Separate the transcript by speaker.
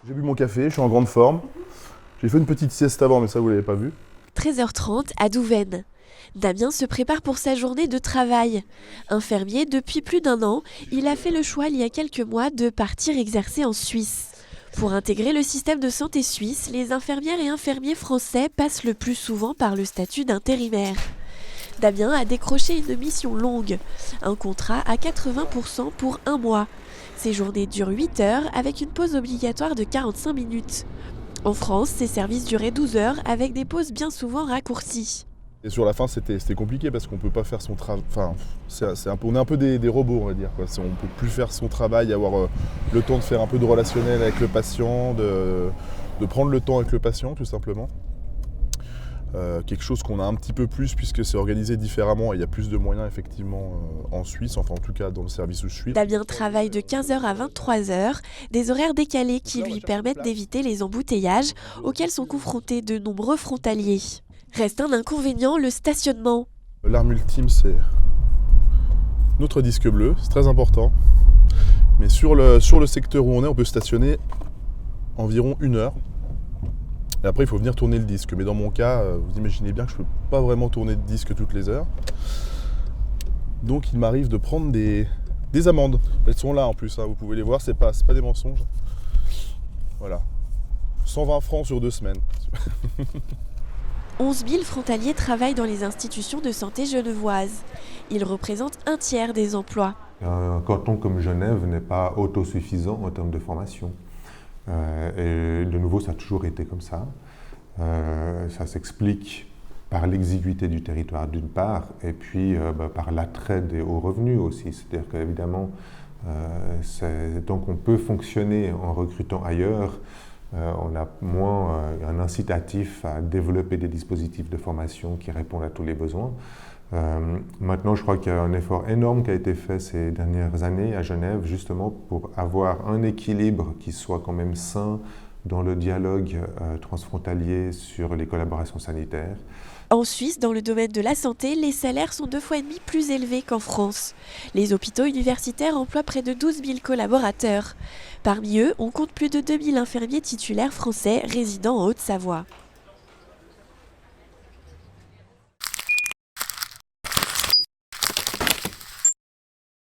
Speaker 1: J'ai bu mon café, je suis en grande forme. J'ai fait une petite sieste avant, mais ça vous l'avez pas vu.
Speaker 2: 13h30 à Douvaine. Damien se prépare pour sa journée de travail. Infirmier depuis plus d'1 an, il a fait le choix il y a quelques mois de partir exercer en Suisse. Pour intégrer le système de santé suisse, les infirmières et infirmiers français passent le plus souvent par le statut d'intérimaire. Damien a décroché une mission longue, un contrat à 80% pour 1 mois. Ces journées durent 8 heures avec une pause obligatoire de 45 minutes. En France, ces services duraient 12 heures avec des pauses bien souvent raccourcies.
Speaker 1: Et sur la fin, c'était compliqué parce qu'on peut pas faire son travail. Enfin, on est un peu des robots, on va dire, quoi. On peut plus faire son travail, avoir le temps de faire un peu de relationnel avec le patient, de prendre le temps avec le patient, tout simplement. Quelque chose qu'on a un petit peu plus puisque c'est organisé différemment et il y a plus de moyens effectivement en Suisse, enfin en tout cas dans le service où je suis.
Speaker 2: Damien travaille de 15h à 23h, des horaires décalés qui lui permettent d'éviter les embouteillages auxquels sont confrontés de nombreux frontaliers. Reste un inconvénient, le stationnement.
Speaker 1: L'arme ultime, c'est notre disque bleu, c'est très important. Mais sur le secteur où on peut stationner environ 1 heure. Et après, il faut venir tourner le disque. Mais dans mon cas, vous imaginez bien que je ne peux pas vraiment tourner de disque toutes les heures. Donc, il m'arrive de prendre des amendes. Elles sont là en plus, hein, vous pouvez les voir, c'est pas des mensonges. Voilà. 120 francs sur 2 semaines.
Speaker 2: 11 000 frontaliers travaillent dans les institutions de santé genevoises. Ils représentent 1/3 des emplois.
Speaker 3: Un canton comme Genève n'est pas autosuffisant en termes de formation. Et de nouveau, ça a toujours été comme ça. Ça s'explique par l'exiguïté du territoire d'une part, et puis par l'attrait des hauts revenus aussi. C'est-à-dire qu'évidemment, donc on peut fonctionner en recrutant ailleurs. On a moins un incitatif à développer des dispositifs de formation qui répondent à tous les besoins. Maintenant, je crois qu'il y a un effort énorme qui a été fait ces dernières années à Genève, justement pour avoir un équilibre qui soit quand même sain dans le dialogue transfrontalier sur les collaborations sanitaires.
Speaker 2: En Suisse, dans le domaine de la santé, les salaires sont 2,5 fois plus élevés qu'en France. Les hôpitaux universitaires emploient près de 12 000 collaborateurs. Parmi eux, on compte plus de 2 000 infirmiers titulaires français résidant en Haute-Savoie.